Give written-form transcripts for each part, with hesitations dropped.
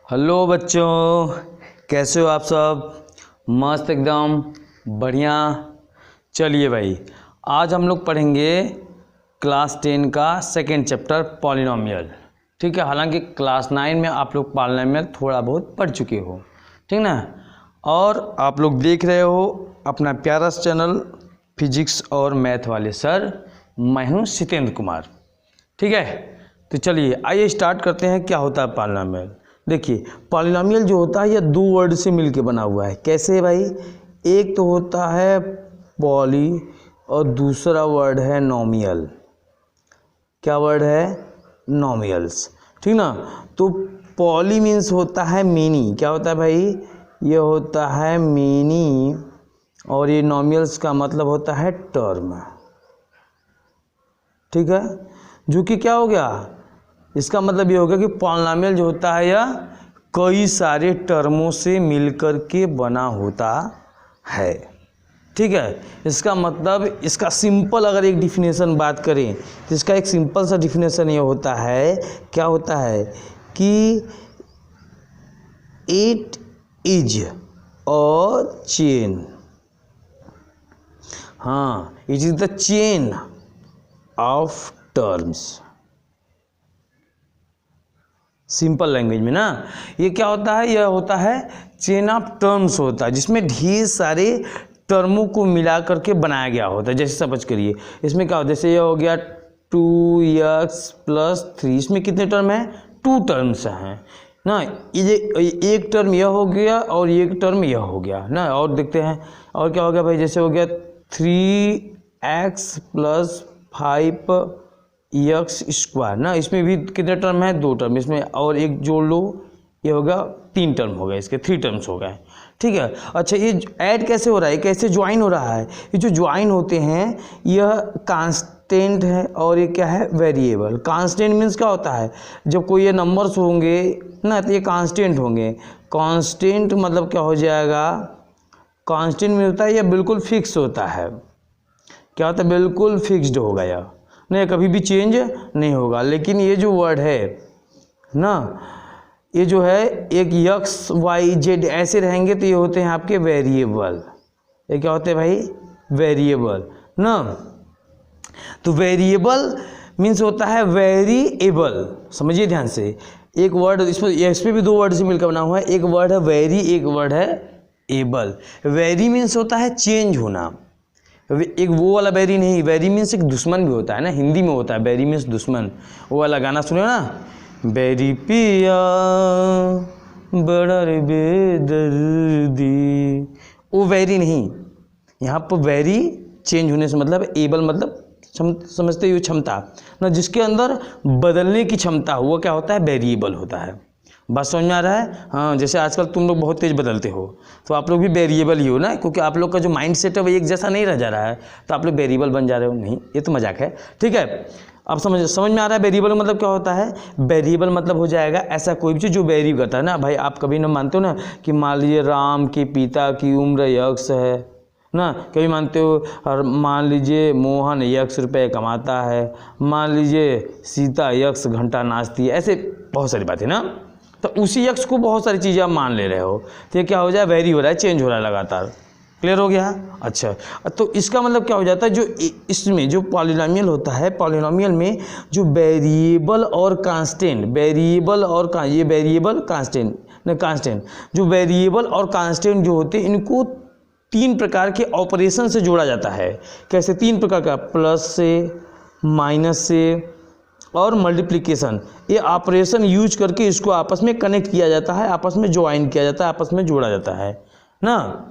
Hello बच्चों, कैसे हो आप सब? मस्त एकदम बढ़िया। चलिए भाई, आज हम लोग पढ़ेंगे क्लास 10 का सेकेंड चैप्टर पॉलिनोमियल। ठीक है, हालांकि क्लास 9 में आप लोग पॉलिनोमियल थोड़ा बहुत पढ़ चुके हो, ठीक ना। और आप लोग देख रहे हो अपना प्यारा चैनल फिजिक्स और मैथ वाले सर। मैं हूँ सितेंद्र कुमार। ठीक है, तो चलिए आइए स्टार्ट करते हैं। क्या होता है पॉलिनोमियल? देखिए, पॉलिनोमियल जो होता है यह दो वर्ड से मिलके बना हुआ है। कैसे भाई? एक तो होता है पॉली और दूसरा वर्ड है नोमियल। क्या वर्ड है? नोमियल्स। ठीक ना। तो पॉली मीन्स होता है मेनी। क्या होता है भाई? ये होता है मेनी। और ये नोमियल्स का मतलब होता है टर्म। ठीक है, जो कि क्या हो गया, इसका मतलब ये होगा कि पॉलिनोमियल जो होता है यह कई सारे टर्मों से मिलकर के बना होता है। ठीक है, इसका मतलब, इसका सिंपल अगर एक डिफिनेशन बात करें तो इसका एक सिंपल सा डिफिनेशन ये होता है। क्या होता है कि इट इज अ चेन। हाँ, it is the chain of terms. Simple language में ना, ये क्या होता है? यह होता है चेन ऑफ टर्म्स होता है, जिसमें ढेर सारे टर्मों को मिला करके बनाया गया होता है। जैसे समझ करिए, इसमें क्या होता है, जैसे यह हो गया 2x+3। इसमें कितने टर्म हैं? 2 टर्म्स हैं ना। ये एक टर्म यह हो गया और एक टर्म यह हो गया ना। और देखते हैं और क्या हो गया भाई। जैसे हो गया 3x+5x² ना। इसमें भी कितने टर्म है? 2 टर्म। इसमें और एक जोड़ लो, ये होगा 3 टर्म हो गए, इसके 3 टर्म्स हो गए। ठीक है, अच्छा ये ऐड कैसे हो रहा है, कैसे ज्वाइन हो रहा है? ये जो ज्वाइन होते हैं यह कांस्टेंट है और ये क्या है? वेरिएबल। कांस्टेंट मीन्स क्या होता है? जब कोई ये नंबर्स होंगे ना तो ये कांस्टेंट होंगे। कांस्टेंट मतलब क्या हो जाएगा? कांस्टेंट में होता है यह बिल्कुल फिक्स होता है। क्या होता है? बिल्कुल फिक्स्ड होगा यह, नहीं कभी भी चेंज नहीं होगा। लेकिन ये जो वर्ड है ना, ये जो है एक x y z ऐसे रहेंगे तो ये होते हैं आपके वेरिएबल। ये क्या होते हैं भाई? वेरिएबल ना। तो वेरिएबल मीन्स होता है वेरिएबल। समझिए ध्यान से, एक वर्ड इसमें भी 2 वर्ड से मिलकर बना हुआ है। एक वर्ड है वेरी, एक वर्ड है एबल। वेरी मीन्स होता है चेंज होना। एक वो वाला बैरी नहीं, बैरी मीन्स एक दुश्मन भी होता है ना, हिंदी में होता है बैरी मीन्स दुश्मन। वो वाला गाना सुनो ना, बैरी पिया बड़ा रे बेदर्दी। वो वैरी नहीं, यहाँ पर वैरी चेंज होने से मतलब एबल मतलब समझते हो क्षमता ना, जिसके अंदर बदलने की क्षमता हो, वो क्या होता है? वेरिएबल होता है। बात समझ में आ रहा है? हाँ, जैसे आजकल तुम लोग बहुत तेज बदलते हो तो आप लोग भी वेरिएबल ही हो ना, क्योंकि आप लोग का जो माइंड सेट है वो एक जैसा नहीं रह जा रहा है, तो आप लोग वेरिएबल बन जा रहे हो। नहीं, ये तो मजाक है। ठीक है, अब समझ में आ रहा है वेरिएबल मतलब क्या होता है? वेरिएबल मतलब हो जाएगा ऐसा कोई भी चीज़ जो वेरी करता है ना। भाई आप कभी ना मानते हो ना कि मान लीजिए राम के पिता की उम्र x है ना, कभी मानते हो? और मान लीजिए मोहन x रुपये कमाता है, मान लीजिए सीता x घंटा नाचती है। ऐसे बहुत सारी बातें ना, तो उसी x को बहुत सारी चीज़ें आप मान ले रहे हो, तो ये क्या हो जाए? वेरी हो रहा है, चेंज हो रहा है लगातार। क्लियर हो गया? अच्छा, तो इसका मतलब क्या हो जाता है? जो इसमें जो पॉलिनोमियल होता है, पॉलिनोमियल में जो वेरिएबल और कांस्टेंट, वेरिएबल और ये वेरिएबल कांस्टेंट नहीं, कांस्टेंट जो वेरिएबल और कांस्टेंट जो होते हैं इनको 3 प्रकार के ऑपरेशन से जोड़ा जाता है। कैसे 3 प्रकार का? प्लस से, माइनस से और मल्टीप्लिकेशन। ये ऑपरेशन यूज करके इसको आपस में कनेक्ट किया जाता है, आपस में ज्वाइन किया जाता है, आपस में जोड़ा जाता है ना।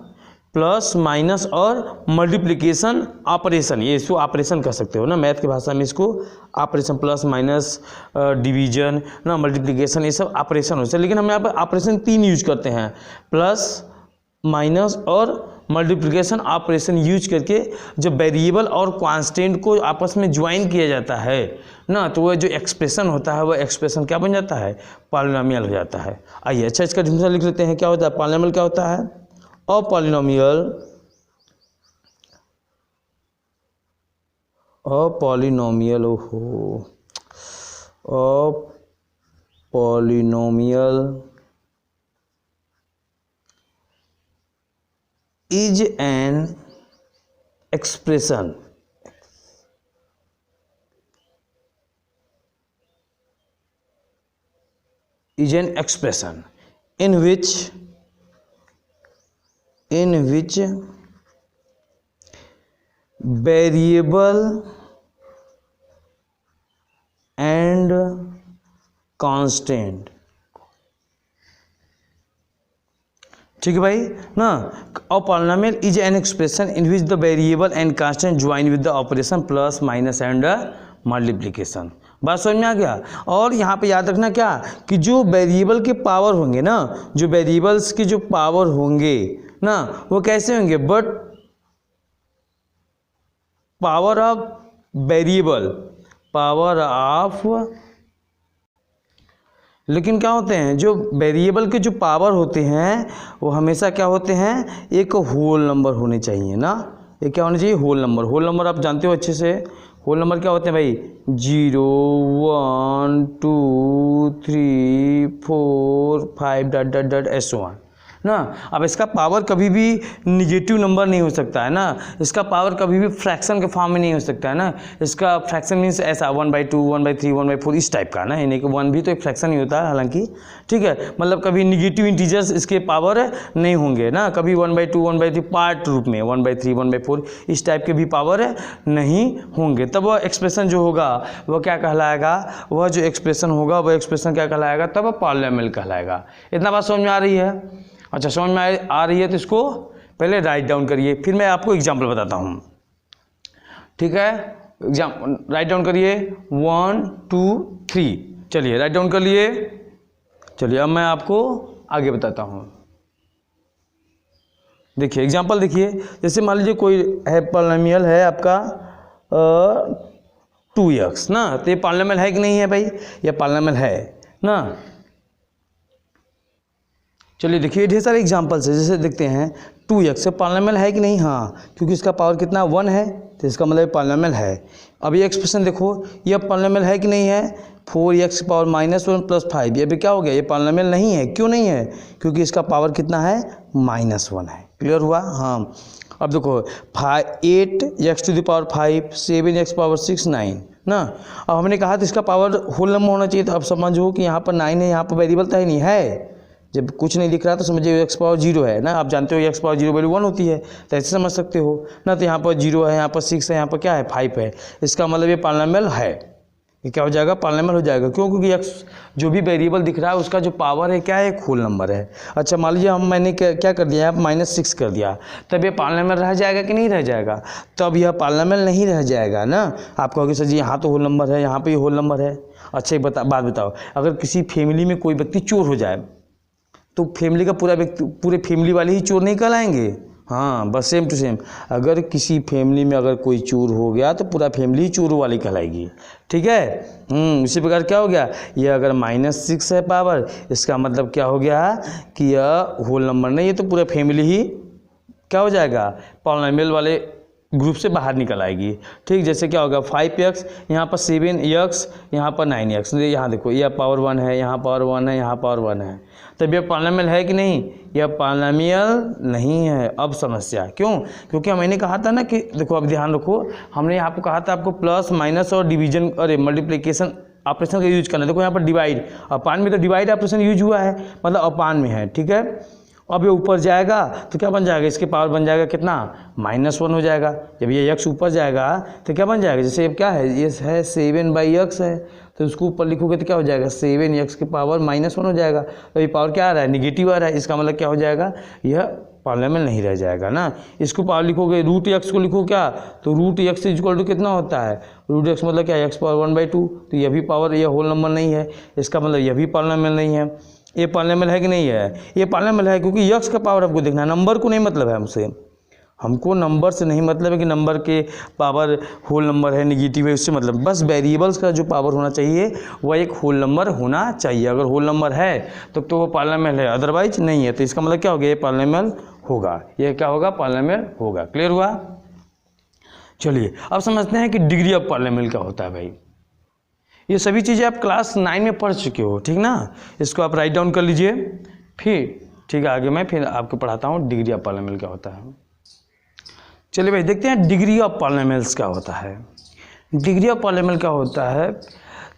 प्लस, माइनस और मल्टीप्लिकेशन ऑपरेशन, ये इसको ऑपरेशन कह सकते हो ना, मैथ की भाषा में इसको ऑपरेशन। प्लस, माइनस, डिवीजन ना, मल्टीप्लिकेशन, ये सब ऑपरेशन होते हैं। लेकिन हम यहाँ पर ऑपरेशन 3 यूज करते हैं, प्लस, माइनस और मल्टीप्लिकेशन ऑपरेशन यूज करके जब वेरिएबल और कांस्टेंट को आपस में ज्वाइन किया जाता है ना, तो वह जो एक्सप्रेशन होता है वह एक्सप्रेशन क्या बन जाता है? पॉलिनोमियल हो जाता है। आइए अच्छा इसका डिफिनेशन लिख लेते हैं। क्या होता है पॉलिनोमियल? क्या होता है? A polynomial, a polynomial is an expression in which variable and constant, ठीक है भाई ना। और polynomial is an expression in which the variable and constant join with the operation plus minus and multiplication. बात समझ में आ गया। और यहाँ पे याद रखना क्या कि जो वेरिएबल के पावर होंगे ना, जो वेरिएबल्स के जो पावर होंगे ना, वो कैसे होंगे, but power of variable, power of, लेकिन क्या होते हैं जो वेरिएबल के जो पावर होते हैं वो हमेशा क्या होते हैं, एक होल नंबर होने चाहिए ना। ये क्या होना चाहिए, होल नंबर। होल नंबर आप जानते हो अच्छे से, होल नंबर क्या होते हैं भाई, 0 1 2 3 4 5 डॉट डॉट डॉट ऐसे ना। अब इसका पावर कभी भी निगेटिव नंबर नहीं हो सकता है ना, इसका पावर कभी भी फ्रैक्शन के फॉर्म में नहीं हो सकता है ना। इसका फ्रैक्शन मीन्स ऐसा 1/2 1/3 1/4 इस टाइप का ना, यानी कि 1 भी तो एक फ्रैक्शन ही होता है हालांकि, ठीक है। मतलब कभी निगेटिव इंटीजर्स इसके पावर नहीं होंगे ना, कभी 1/2 1/3 पार्ट रूप में 1/3 1/4 इस टाइप के भी पावर नहीं होंगे। तब वह एक्सप्रेशन जो होगा वह क्या कहलाएगा, वह जो एक्सप्रेशन होगा वह एक्सप्रेशन क्या कहलाएगा, तब पॉलिनोमियल कहलाएगा। इतना बात समझ में आ रही है। अच्छा समझ में आ रही है तो इसको पहले राइट डाउन करिए, फिर मैं आपको एग्जाम्पल बताता हूँ, ठीक है। राइट डाउन करिए 1 2 3, चलिए राइट डाउन कर लिए। चलिए अब मैं आपको आगे बताता हूँ। देखिए एग्जाम्पल देखिए, जैसे मान लीजिए कोई है पॉलिनोमियल है आपका 2x ना, तो ये पॉलिनोमियल है कि नहीं है भाई, ये पॉलिनोमियल है ना। चलिए देखिए ढेर सारे एग्जांपल्स है, जैसे देखते हैं 2x से पॉलिनोमियल है कि नहीं, हाँ, क्योंकि इसका पावर कितना 1 है तो इसका मतलब पॉलिनोमियल है। अब ये एक्सप्रेशन देखो, ये पॉलिनोमियल है कि नहीं है, 4x पावर -1 + 5, ये भी क्या हो गया, ये पॉलिनोमियल नहीं है। क्यों नहीं है, क्योंकि इसका पावर कितना है, -1 है। क्लियर हुआ, हाँ। अब देखो 8x⁵, 7x⁶ 9 ना। अब हमने कहा था इसका पावर होल नंबर होना चाहिए, तो अब समझो कि यहाँ पर 9 है, यहाँ पर वेरिएबल तो है नहीं है, जब कुछ नहीं दिख रहा तो समझिए x⁻0 है ना। आप जानते हो x⁻0 वैल्यू 1 होती है, तो ऐसे समझ सकते हो ना। तो यहाँ पर 0 है, यहाँ पर 6 है, यहाँ पर क्या है 5 है, इसका मतलब ये पॉलिनोमियल है। ये क्या हो जाएगा, पॉलिनोमियल हो जाएगा। क्यों, क्योंकि x जो भी वेरिएबल दिख रहा है उसका जो पावर है क्या है, एक होल नंबर है। अच्छा मान लीजिए मैंने क्या कर दिया, यहाँ -6 कर दिया, तब ये पॉलिनोमियल रह जाएगा कि नहीं रह जाएगा, तब यह पॉलिनोमियल नहीं रह जाएगा ना। आप कहोगे सर जी यहाँ तो होल नंबर है, यहाँ पर ये होल नंबर है। अच्छा एक बात बताओ, अगर किसी फैमिली में कोई व्यक्ति चोर हो जाए तो फैमिली का पूरे फैमिली वाले ही चोर नहीं कहलाएंगे, हाँ बस सेम टू सेम। अगर किसी फैमिली में अगर कोई चोर हो गया तो पूरा फैमिली ही चोर वाली कहलाएगी, ठीक है। इसी प्रकार क्या हो गया, ये अगर -6 है पावर, इसका मतलब क्या हो गया कि यह होल नंबर नहीं है, तो पूरा फैमिली ही क्या हो जाएगा, पॉलिनोमियल वाले ग्रुप से बाहर निकल आएगी, ठीक। जैसे क्या होगा 5x, यहाँ पर 7x, यहाँ पर 9x, यहाँ देखो यह पावर 1 है, यहाँ पावर 1 है, यहाँ पावर 1 है, तब यह पॉलिनोमियल है कि नहीं, यह पॉलिनोमियल नहीं है। अब समस्या क्यों, क्योंकि मैंने कहा था ना कि देखो अब ध्यान रखो, हमने आपको कहा था आपको प्लस माइनस और डिवीजन अरे मल्टीप्लिकेशन ऑपरेशन का यूज करना। देखो यहाँ पर डिवाइड, अपान में तो डिवाइड ऑपरेशन यूज हुआ है, मतलब अपान में है, ठीक है। अब ये ऊपर जाएगा तो क्या बन जाएगा, इसके पावर बन जाएगा कितना, -1 हो जाएगा। जब ये x ऊपर जाएगा तो क्या बन जाएगा, जैसे अब क्या है, ये है 7/x है, तो उसको ऊपर लिखोगे तो क्या हो जाएगा, 7x के पावर -1 हो जाएगा। तो ये पावर क्या आ रहा है, निगेटिव आ रहा है, इसका मतलब क्या हो जाएगा, यह पॉलिनोमियल नहीं रह जाएगा ना। इसको पावर लिखोगे, √x को लिखो क्या, तो √x = कितना होता है, √x मतलब क्या है, x⁻1/2, तो यह भी पावर, यह होल नंबर नहीं है, इसका मतलब यह भी पॉलिनोमियल नहीं है। ये पॉलिनोमियल है कि नहीं है, ये पॉलिनोमियल है, क्योंकि x का पावर हमको देखना है, नंबर को नहीं मतलब है हमसे, हमको नंबर से नहीं मतलब है कि नंबर के पावर होल नंबर है निगेटिव है, उससे मतलब बस वेरिएबल्स का जो पावर होना चाहिए वह एक होल नंबर होना चाहिए। अगर होल नंबर है तो वो पॉलिनोमियल है, अदरवाइज नहीं है। तो इसका मतलब क्या हो गया, ये पॉलिनोमियल होगा, ये क्या होगा, पॉलिनोमियल होगा। क्लियर हुआ। चलिए अब समझते हैं कि डिग्री ऑफ पॉलिनोमियल क्या होता है भाई। ये सभी चीज़ें आप क्लास 9 में पढ़ चुके हो, ठीक ना। इसको आप राइट डाउन कर लीजिए, फिर ठीक है आगे मैं फिर आपको पढ़ाता हूँ डिग्री ऑफ पॉलिनोमियल क्या होता है। चलिए भाई देखते हैं डिग्री ऑफ पॉलिनोमियल्स क्या होता है। डिग्री ऑफ पॉलिनोमियल क्या होता है,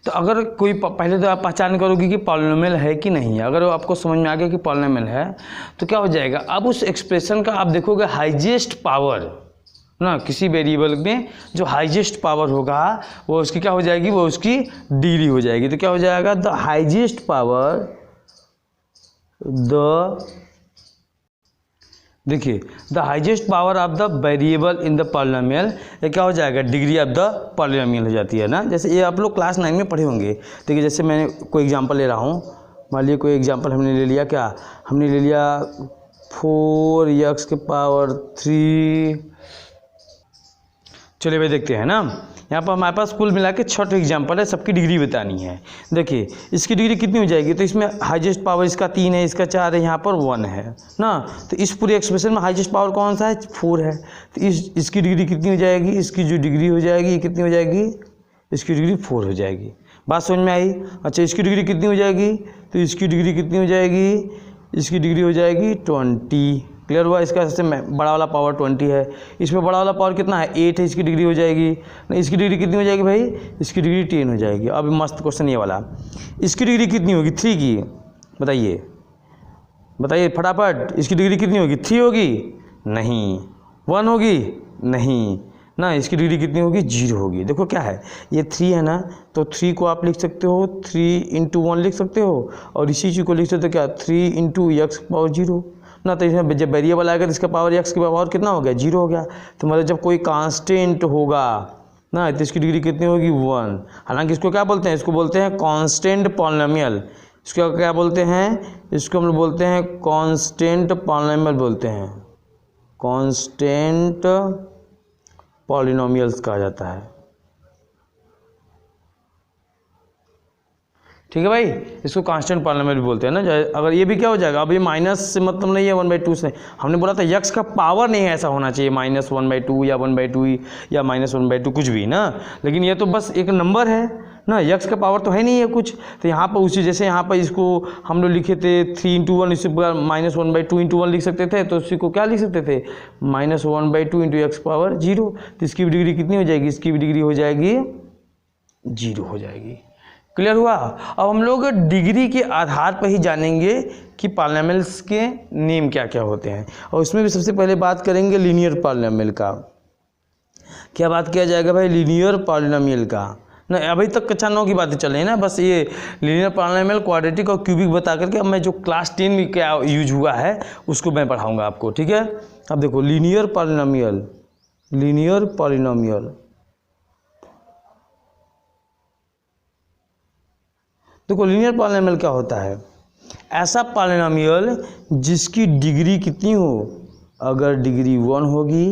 तो अगर कोई पहले तो आप पहचान करोगे कि पॉलिनोमियल है कि नहीं है। अगर आपको समझ में आ गया कि पॉलिनोमियल है तो क्या हो जाएगा, अब उस एक्सप्रेशन का आप देखोगे हाईएस्ट पावर ना, किसी वेरिएबल में जो हाईएस्ट पावर होगा वो उसकी क्या हो जाएगी, वो उसकी डिग्री हो जाएगी। तो क्या हो जाएगा, द हाईएस्ट पावर, देखिए the highest power of the variable in the polynomial, ये क्या हो जाएगा, डिग्री ऑफ द पॉलिनोमियल हो जाती है ना। जैसे ये आप लोग क्लास 9 में पढ़े होंगे। देखिए जैसे मैंने कोई एग्जांपल ले रहा हूँ, मान लीजिए कोई एग्जांपल हमने ले लिया, क्या हमने ले लिया 4x⁻3। चलिए भाई देखते हैं ना, यहाँ पर हमारे पास कुल मिला के 6 एग्जाम्पल है, सबकी डिग्री बतानी है। देखिए इसकी डिग्री कितनी हो जाएगी, तो इसमें हाईएस्ट पावर इसका 3 है, इसका 4 है, यहाँ पर 1 है ना। तो इस पूरे एक्सप्रेशन में हाईएस्ट पावर कौन सा है, 4 है। तो इसकी डिग्री कितनी हो जाएगी, इसकी जो डिग्री हो जाएगी ये कितनी हो जाएगी, इसकी डिग्री 4 हो जाएगी। बात समझ में आई। अच्छा इसकी डिग्री कितनी हो जाएगी, तो इसकी डिग्री कितनी हो जाएगी, इसकी डिग्री हो जाएगी 20। क्लियर हुआ। इसका सबसे बड़ा वाला पावर 20 है, इसमें बड़ा वाला पावर कितना है, 8 है, इसकी डिग्री हो जाएगी। इसकी डिग्री कितनी हो जाएगी भाई, इसकी डिग्री 10 हो जाएगी। अब मस्त क्वेश्चन ये वाला, इसकी डिग्री कितनी होगी, 3 की, बताइए बताइए फटाफट, इसकी डिग्री कितनी होगी, 3 होगी नहीं, 1 होगी नहीं ना, इसकी डिग्री कितनी होगी, 0 होगी। देखो क्या है, ये 3 है ना, तो 3 को आप लिख सकते हो 3 × 1 लिख सकते हो, और इसी चीज़ को लिख सकते हो क्या, 3 × x⁻0 ना। तो इसमें जब वेरिएबल आएगा तो इसका पावर x की पावर कितना हो गया, 0 हो गया। तो मतलब जब कोई कांस्टेंट होगा ना तो इसकी डिग्री कितनी होगी, 1। हालांकि इसको क्या बोलते हैं, इसको बोलते हैं कांस्टेंट पॉलिनोमियल। इसको क्या बोलते हैं, इसको हम लोग बोलते हैं कांस्टेंट पॉलिनोमियल बोलते हैं, कांस्टेंट पॉलिनोमियल्स कहा जाता है। ठीक है भाई, इसको कांस्टेंट पॉलिनोमियल भी बोलते हैं ना। अगर ये भी क्या हो जाएगा, अब ये माइनस से मतलब नहीं है, 1/2 से। हमने बोला था यक्स का पावर नहीं है ऐसा होना चाहिए, -1/2 या 1/2 या -1/2 कुछ भी ना। लेकिन ये तो बस एक नंबर है ना, यक्स का पावर तो है नहीं है कुछ। तो यहाँ पर उसी जैसे यहाँ पर इसको हम लोग लिखे थे 3 × 1, इससे -1/2 × 1 लिख सकते थे, तो इसी को क्या लिख सकते थे, -1/2 × x⁻0। तो इसकी भी डिग्री कितनी हो जाएगी, इसकी भी डिग्री हो जाएगी 0 हो जाएगी। क्लियर हुआ। अब हम लोग डिग्री के आधार पर ही जानेंगे कि पॉलिनोमियल्स के नेम क्या क्या होते हैं, और उसमें भी सबसे पहले बात करेंगे लीनियर पॉलिनोमियल का। क्या बात किया जाएगा भाई, लीनियर पॉलिनोमियल का ना। अभी तक कक्षा 9 की बातें चल रही है ना, बस ये लीनियर पॉलिनोमियल, क्वाड्रेटिक और क्यूबिक बता करके अब मैं जो क्लास 10 में क्या यूज हुआ है उसको मैं पढ़ाऊँगा आपको। ठीक है, अब देखो लीनियर पॉलिनोमियल, लीनियर पॉलिनोमियल, देखो लीनियर पॉलिनोमियल क्या होता है, ऐसा पॉलिनोमियल जिसकी डिग्री कितनी हो, अगर डिग्री 1 होगी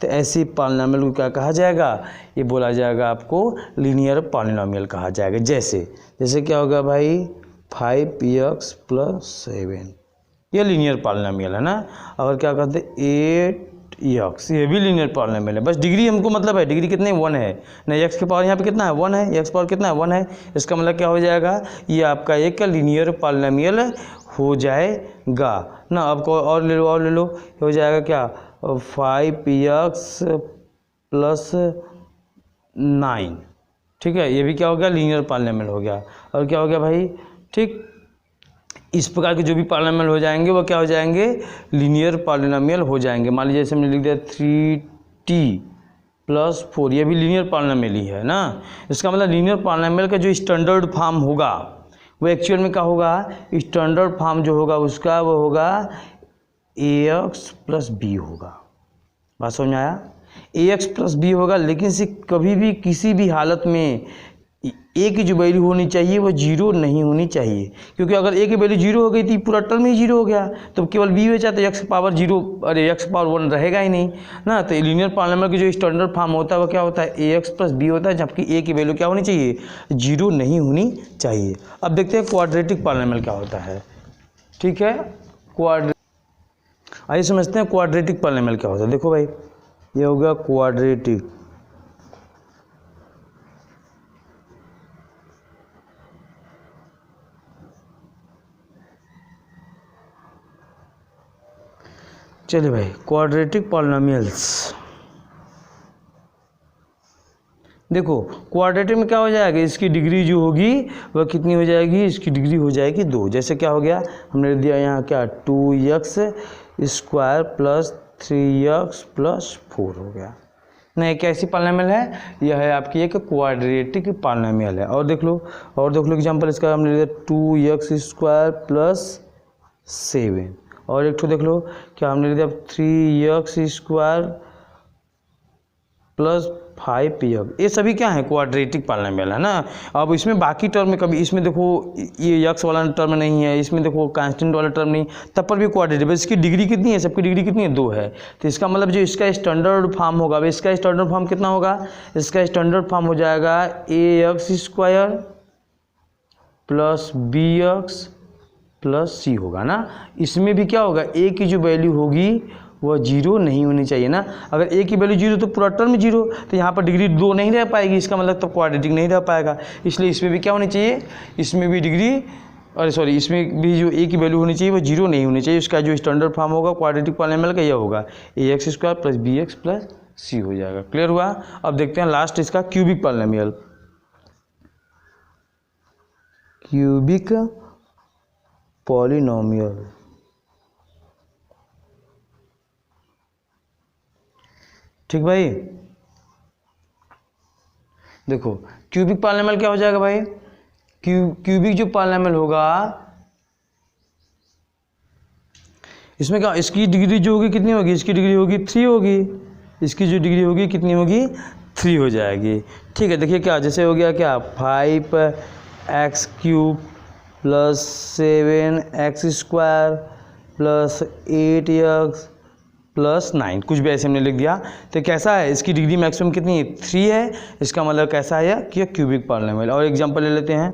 तो ऐसे पॉलिनोमियल को क्या कहा जाएगा, ये बोला जाएगा आपको लीनियर पॉलिनोमियल कहा जाएगा। जैसे जैसे क्या होगा भाई, 5x + 7, ये लीनियर पॉलिनोमियल है ना। अगर क्या कहते हैं 8x, ये भी लीनियर पॉलिनोमियल है। बस डिग्री हमको मतलब है, डिग्री कितने 1 है ना, x की पावर यहाँ पे कितना है, 1 है, x पावर कितना है, 1 है। इसका मतलब क्या हो जाएगा, ये आपका एक लीनियर पॉलिनोमियल हो जाएगा ना। अब को और ले लो, और ले लो, हो जाएगा क्या, 5x + 9। ठीक है, ये भी क्या हो गया, लीनियर पॉलिनोमियल हो गया। और क्या हो गया भाई, ठीक इस प्रकार के जो भी पॉलिनोमियल हो जाएंगे वो क्या हो जाएंगे, लीनियर पॉलिनोमियल हो जाएंगे। मान लीजिए जैसे हमने लिख दिया 3t + 4, ये भी लीनियर पॉलिनोमियल ही है ना। इसका मतलब लीनियर पॉलिनोमियल का जो स्टैंडर्ड फॉर्म होगा वो एक्चुअल में क्या होगा, स्टैंडर्ड फॉर्म जो होगा उसका वो होगा ax + b होगा। बात समझ में आया, ax + b होगा। लेकिन इसे कभी भी किसी भी हालत में a की जो वैल्यू होनी चाहिए वो 0 नहीं होनी चाहिए, क्योंकि अगर a की वैल्यू 0 हो गई थी पूरा टर्म ही 0 हो गया, तो केवल b बचा तो x पावर 0, अरे x पावर 1 रहेगा ही नहीं ना। तो लीनियर पॉलिनोमियल की जो स्टैंडर्ड फॉर्म होता है वो क्या होता है, ax + b होता है, जबकि a की वैल्यू क्या होनी चाहिए, 0 नहीं होनी चाहिए। अब देखते हैं क्वाड्रेटिक पॉलिनोमियल क्या होता है। ठीक है, आइए समझते हैं क्वाड्रेटिक पॉलिनोमियल क्या होता है। देखो भाई ये हो गया क्वाड्रेटिक, चलिए भाई क्वाड्रेटिक पॉलिनोमियल्स देखो क्वाड्रेटिक में क्या हो जाएगा, इसकी डिग्री जो होगी वह कितनी हो जाएगी, इसकी डिग्री हो जाएगी 2। जैसे क्या हो गया, हमने दिया यहाँ क्या 2x square plus 3x plus 4 हो गया ना। एक कैसी पॉलिनोमियल है, यह है आपकी एक क्वाड्रेटिक पॉलिनोमियल है। और देख लो एग्जांपल इसका हमने लिया 2x स्क्वायर प्लस 7। और एक तो देख लो क्या हमने लिया 3x स्क्वायर प्लस 5x। ये सभी क्या है, क्वाड्रेटिक पॉलिनोमियल है ना। अब इसमें बाकी टर्म में कभी इसमें देखो ये x वाला टर्म नहीं है, इसमें देखो कांस्टेंट वाला टर्म नहीं, तब पर भी क्वाड्रेटिक। इसकी डिग्री कितनी है, सबकी डिग्री कितनी है 2 है। तो इसका मतलब जो इसका स्टैंडर्ड फॉर्म होगा, इसका स्टैंडर्ड फॉर्म कितना होगा, इसका स्टैंडर्ड फॉर्म हो जाएगा ax square plus bx plus c होगा ना। इसमें भी क्या होगा, a की जो वैल्यू होगी वह 0 नहीं होनी चाहिए ना। अगर a की वैल्यू 0 तो पूरा टर्म 0, तो यहाँ पर डिग्री 2 नहीं रह पाएगी, इसका मतलब तो क्वाड्रेटिक नहीं रह पाएगा। इसलिए इसमें भी क्या होनी चाहिए, इसमें भी डिग्री, अरे सॉरी, इसमें भी जो a की वैल्यू होनी चाहिए वो 0 नहीं होनी चाहिए। इसका जो स्टैंडर्ड फॉर्म होगा क्वाड्रेटिक पॉलिनोमियल का यह होगा ax square plus bx plus c हो जाएगा। क्लियर हुआ। अब देखते हैं लास्ट इसका क्यूबिक पॉलिनोमियल। क्यूबिक पॉलिनोमियल, ठीक भाई। देखो क्यूबिक पॉलिनोमियल क्या हो जाएगा भाई, क्यूबिक जो पॉलिनोमियल होगा इसमें क्या, इसकी डिग्री जो होगी कितनी होगी, इसकी डिग्री होगी 3 होगी, इसकी जो डिग्री होगी कितनी होगी 3 हो जाएगी। ठीक है, देखिए क्या जैसे हो गया क्या 5x cube plus 7x square plus 8x plus 9, कुछ भी ऐसे हमने लिख दिया। तो कैसा है, इसकी डिग्री मैक्सिमम कितनी है 3 है, इसका मतलब कैसा है कि क्यूबिक पॉलिनोमियल। और एग्जांपल ले लेते हैं,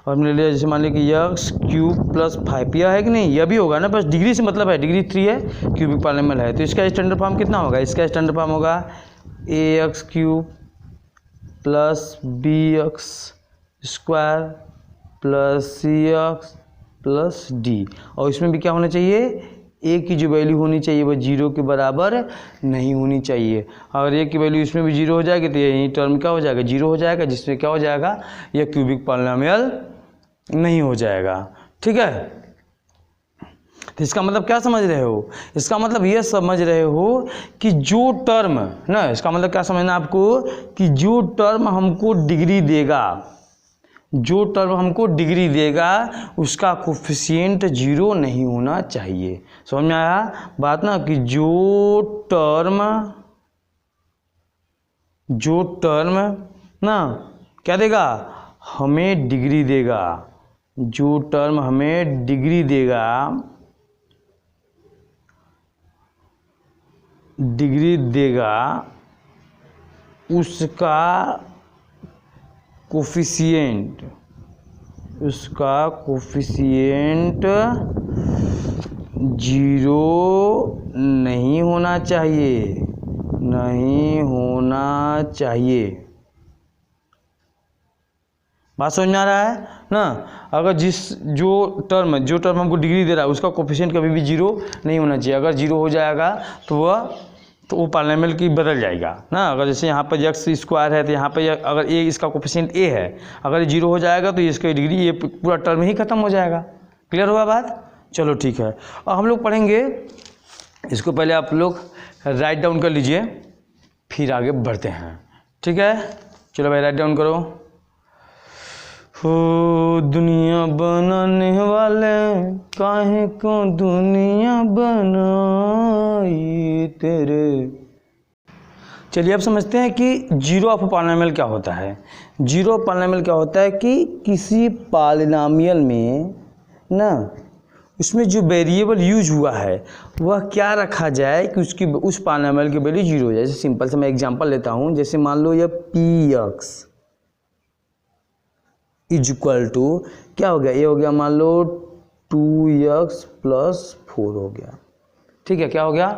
और हमने लिया जैसे मान लिया कि x क्यूब प्लस 5, यह है कि नहीं, यह भी होगा ना, बस डिग्री से मतलब है, डिग्री 3 है, क्यूबिक पॉलिनोमियल है। तो इसका स्टैंडर्ड फॉर्म कितना होगा, इसका स्टैंडर्ड फॉर्म होगा ax cube plus bx square plus cx plus d। और इसमें भी क्या होना चाहिए, a की जो वैल्यू होनी चाहिए वह 0 के बराबर नहीं होनी चाहिए। अगर a की वैल्यू इसमें भी 0 हो जाएगी तो यही टर्म क्या हो जाएगा 0 हो जाएगा, जिसमें क्या हो जाएगा, यह क्यूबिक पॉलिनोमियल नहीं हो जाएगा। ठीक है, तो इसका मतलब क्या समझ रहे हो, इसका मतलब यह समझ रहे हो कि जो टर्म ना, इसका मतलब क्या समझना आपको, कि जो टर्म हमको डिग्री देगा, जो टर्म हमको डिग्री देगा उसका कोफिशिएंट 0 नहीं होना चाहिए। समझ में आया बात ना, कि जो टर्म ना क्या देगा, हमें डिग्री देगा, जो टर्म हमें डिग्री देगा उसका कोफिशिएंट 0 नहीं होना चाहिए, बात समझ में आ रहा है ना। अगर जो टर्म हमको डिग्री दे रहा है उसका कोफिशिएंट कभी भी 0 नहीं होना चाहिए। अगर 0 हो जाएगा तो वो पॉलिनोमियल की बदल जाएगा ना। अगर जैसे यहाँ पर x स्क्वायर है तो यहाँ पर अगर a इसका कोफिशिएंट a है, अगर 0 हो जाएगा तो इसकी डिग्री ये पूरा टर्म ही खत्म हो जाएगा। क्लियर हुआ बात, चलो ठीक है। और हम लोग पढ़ेंगे इसको, पहले आप लोग राइट डाउन कर लीजिए फिर आगे बढ़ते हैं। ठीक है, चलो भाई राइट डाउन करो। हो दुनिया बनाने वाले काहे को दुनिया बनाई तेरे। चलिए अब समझते हैं कि जीरो ऑफ पॉलिनोमियल क्या होता है। जीरो ऑफ पॉलिनोमियल क्या होता है कि किसी पॉलिनोमियल में ना उसमें जो वेरिएबल यूज हुआ है वह क्या रखा जाए कि उस पॉलिनोमियल की वैल्यू 0 हो जाए। जैसे सिंपल से मैं एग्जांपल लेता हूँ, जैसे मान लो यह px इज इक्वल टू क्या हो गया, ये हो गया मान लो 2x प्लस 4 हो गया। ठीक है, क्या हो गया,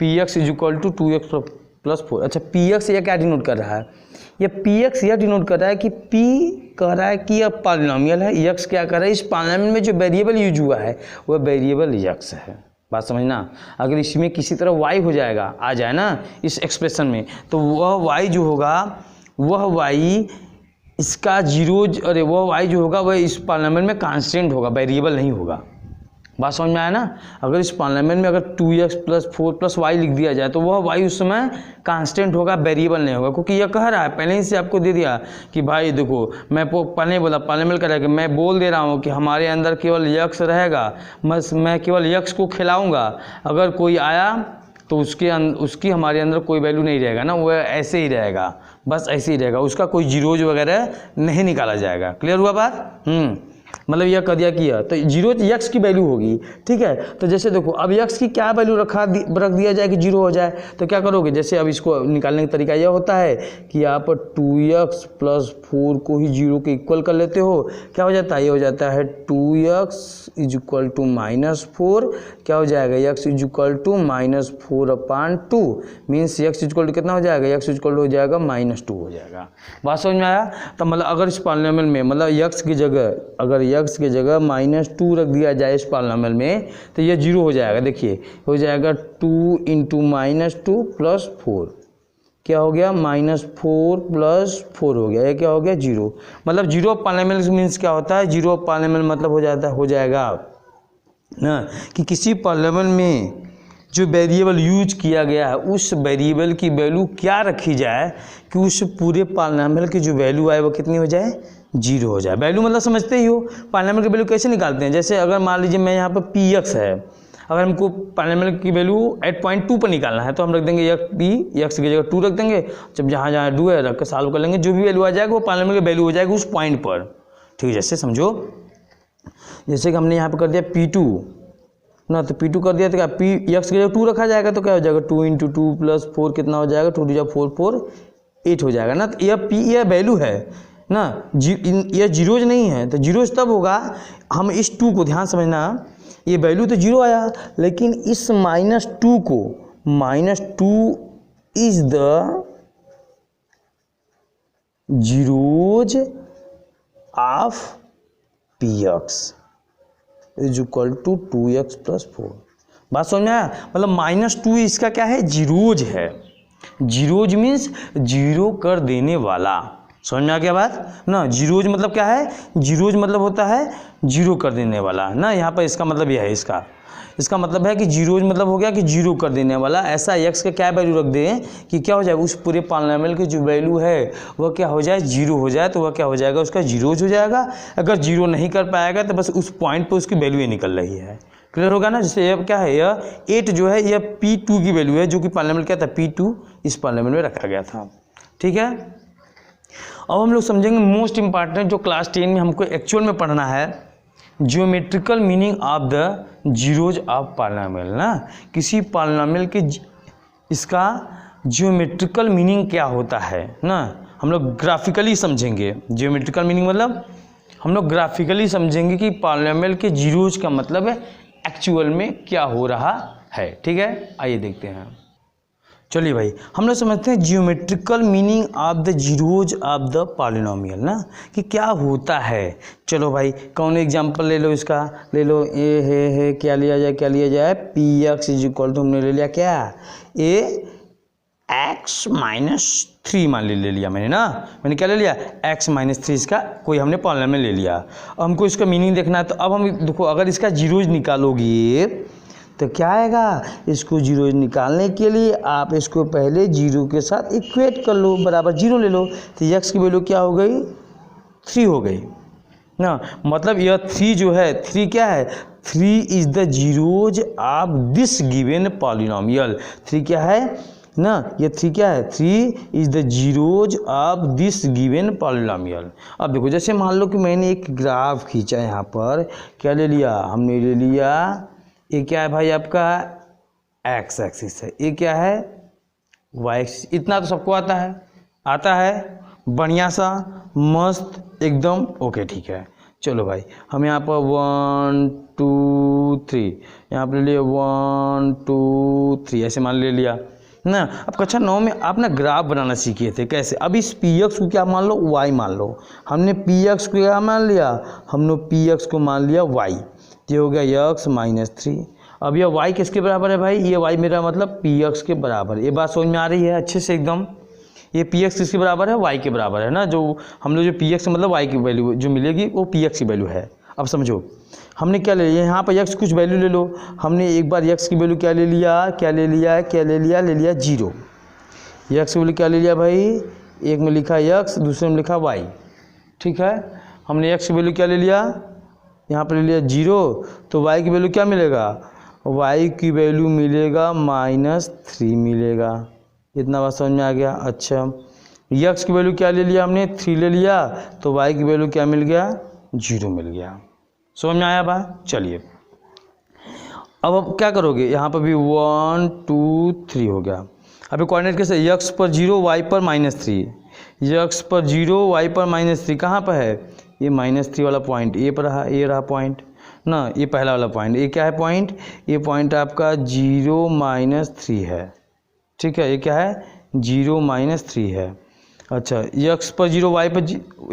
px is equal to 2x plus 4। अच्छा px यह क्या डिनोट कर रहा है, ये px यह डिनोट कर रहा है कि p कह रहा है कि यह पॉलिनोमियल है, x क्या कर रहा है, इस पॉलिनोमियल में जो वेरिएबल यूज हुआ है वह वेरिएबल x है। बात समझना, अगर इसमें किसी तरह y हो जाएगा, आ जाए ना इस एक्सप्रेशन में, तो वह y जो होगा वह वाई इसका जीरोज, अरे वह वाई जो होगा वह इस पॉलिनोमियल में कांस्टेंट होगा, वेरिएबल नहीं होगा। बात समझ में आया ना। अगर इस पॉलिनोमियल में अगर 2x + 4 + y लिख दिया जाए तो वह y उस समय कांस्टेंट होगा, वेरिएबल नहीं होगा, क्योंकि यह कह रहा है पहले ही से आपको दे दिया कि भाई देखो मैं पहले बोला पॉलिनोमियल करेगा, मैं बोल दे रहा हूँ कि हमारे अंदर केवल x रहेगा, बस मैं केवल x को खिलाऊंगा, अगर कोई आया तो उसकी हमारे अंदर कोई वैल्यू नहीं रहेगा ना, वह ऐसे ही रहेगा, बस ऐसे ही रहेगा, उसका कोई जीरोज वगैरह नहीं निकाला जाएगा। क्लियर हुआ बात? मतलब यह कर दिया किया तो जीरो x की वैल्यू होगी, ठीक है। तो जैसे देखो अब x की क्या वैल्यू रख दिया जाए कि जीरो हो जाए, तो क्या करोगे, जैसे अब इसको निकालने का तरीका यह होता है कि आप 2x + 4 को ही जीरो के इक्वल कर लेते हो। क्या हो जाता है, ये हो जाता है 2x = -4, क्या हो जाएगा, x = -4/2 मीन्स x = कितना हो जाएगा, x = हो जाएगा -2 हो जाएगा। बात समझ में आया? तो मतलब अगर इस पॉलिनोमियल में मतलब x की जगह अगर x की जगह -2 रख दिया जाए इस पॉलिनोमियल में तो ये जीरो हो जाएगा। देखिए हो जाएगा 2 × -2 + 4, क्या हो गया, -4 + 4 हो गया, ये क्या हो गया, जीरो। मतलब जीरो पॉलिनोमियल मीन्स क्या होता है, जीरो पॉलिनोमियल मतलब हो जाएगा ना कि किसी पॉलिनोमियल में जो वेरिएबल यूज किया गया है उस वेरिएबल की वैल्यू क्या रखी जाए कि उस पूरे पॉलिनोमियल की जो वैल्यू आए वो कितनी हो जाए, जीरो हो जाए। वैल्यू मतलब समझते ही हो, पॉलिनोमियल की वैल्यू कैसे निकालते हैं, जैसे अगर मान लीजिए मैं यहाँ पर px है, अगर हमको पॉलिनोमियल की वैल्यू 8.2 पर निकालना है तो हम रख देंगे x की जगह 2 रख देंगे, जब जहाँ जहाँ 2 है रख कर सॉल्व कर लेंगे, जो भी वैल्यू आ जाएगा वो पॉलिनोमियल की वैल्यू हो जाएगी उस पॉइंट पर, ठीक है। जैसे समझो, जैसे कि हमने यहाँ पर कर दिया P2 ना, तो P2 कर दिया तो क्या x की जगह 2 रखा जाएगा तो क्या हो जाएगा, 2 × 2 + 4 कितना हो जाएगा, 2 × 4 4 8 हो जाएगा ना। तो यह वैल्यू है ना, यह जीरोज नहीं है, तो जीरोज तब होगा हम इस 2 को ध्यान समझना, ये वैल्यू तो जीरो आया लेकिन इस -2 को, -2 is the zeros of px = 2x + 4। बात समझ में आया? मतलब -2 इसका क्या है, जीरोज है। जीरोज मीन्स जीरो कर देने वाला, समझ में आ गया बात ना। जीरोज मतलब क्या है, जीरोज मतलब होता है जीरो कर देने वाला ना। यहाँ पर इसका मतलब यह है, इसका मतलब है कि जीरोज मतलब हो गया कि जीरो कर देने वाला। ऐसा x का क्या वैल्यू रख दें कि क्या हो जाए, उस पूरे पॉलिनोमियल की जो वैल्यू है वह क्या हो जाए, जीरो हो जाए, तो वह क्या हो जाएगा, उसका जीरोज हो जाएगा। अगर जीरो नहीं कर पाएगा तो बस उस पॉइंट पर उसकी वैल्यू ही निकल रही है। क्लियर होगा ना। जैसे यह क्या है, यह 8 जो है यह P2 की वैल्यू है, जो कि पॉलिनोमियल क्या था, P2 इस पॉलिनोमियल में रखा गया था, ठीक है। अब हम लोग समझेंगे मोस्ट इंपॉर्टेंट जो क्लास 10 में हमको एक्चुअल में पढ़ना है, geometrical meaning of the zeros of polynomial ना। किसी पॉलिनोमियल के इसका ज्योमेट्रिकल मीनिंग क्या होता है ना, हम लोग ग्राफिकली समझेंगे। ज्योमेट्रिकल मीनिंग मतलब हम लोग ग्राफिकली समझेंगे कि पॉलिनोमियल के जीरोज का मतलब है एक्चुअल में क्या हो रहा है, ठीक है। आइए देखते हैं, चलिए भाई हम लोग समझते हैं geometrical meaning of the zeros of the polynomial ना, कि क्या होता है। चलो भाई कौन एग्जांपल ले लो, इसका ले लो, ए है क्या लिया जाए, px = हमने ले लिया क्या, x-3 मान ले लिया मैंने ना, मैंने क्या ले लिया, x-3 इसका कोई हमने पॉलिनोमियल ले लिया। अब हमको इसका मीनिंग देखना है, तो अब हम देखो अगर इसका जीरोज निकालोगे तो क्या आएगा, इसको जीरो निकालने के लिए आप इसको पहले जीरो के साथ इक्वेट कर लो, बराबर जीरो ले लो, तो x की वैल्यू क्या हो गई, 3 हो गई ना। मतलब यह 3 जो है, 3 क्या है, 3 is the zeros of this given polynomial. 3 क्या है ना, ये 3 क्या है, 3 is the zeros of this given polynomial. अब देखो जैसे मान लो कि मैंने एक ग्राफ खींचा, यहाँ पर क्या ले लिया, हमने ले लिया, ये क्या है भाई आपका x एक्सिस है, ये क्या है y एक्सिस। इतना तो सबको आता है बढ़िया सा मस्त एकदम ओके, ठीक है। चलो भाई हम यहाँ पर 1 2 3 यहाँ पर ले लिया, 1 2 3 ऐसे मान ले लिया ना। अब कक्षा 9 में आप ना ग्राफ बनाना सीखे थे, कैसे। अब इस px को क्या मान लो, y मान लो। हमने px को क्या मान लिया, हमने px को मान लिया y, ये हो गया x-3। अब यह y किसके बराबर है भाई, ये y मेरा मतलब px के बराबर। ये बात समझ में आ रही है अच्छे से एकदम, ये पी एक्स किसके बराबर है, वाई के बराबर है ना, जो हम लोग जो पी एक्स मतलब वाई की वैल्यू जो मिलेगी वो पी एक्स की वैल्यू है। अब समझो हमने क्या ले लिया, यहाँ पर यक्स कुछ वैल्यू ले लो, हमने एक बार यक्स की वैल्यू क्या ले लिया जीरो। यक्स की वैल्यू क्या ले लिया भाई, एक में लिखा यक्स, दूसरे में लिखा वाई, ठीक है। हमने यक्स की वैल्यू क्या ले लिया, यहाँ पर ले लिया जीरो, तो वाई की वैल्यू क्या मिलेगा, वाई की वैल्यू मिलेगा -3 मिलेगा। इतना बात समझ में आ गया। अच्छा यक्स की वैल्यू क्या ले लिया हमने, 3 ले लिया, तो वाई की वैल्यू क्या मिल गया, 0 मिल गया। समझ में आया बात। चलिए अब क्या करोगे, यहाँ पर भी 1 2 3 हो गया। अभी कोऑर्डिनेट कैसे, यक्स पर 0 वाई पर -3, यक्स पर 0 वाई पर -3 कहाँ पर है, ये -3 वाला पॉइंट ए पर रहा, ये रहा पॉइंट ना, ये पहला वाला पॉइंट, ये क्या है पॉइंट, ये पॉइंट आपका 0 -3 है, ठीक है। ये क्या है 0 -3 है। अच्छा यक्स पर 0 वाई पर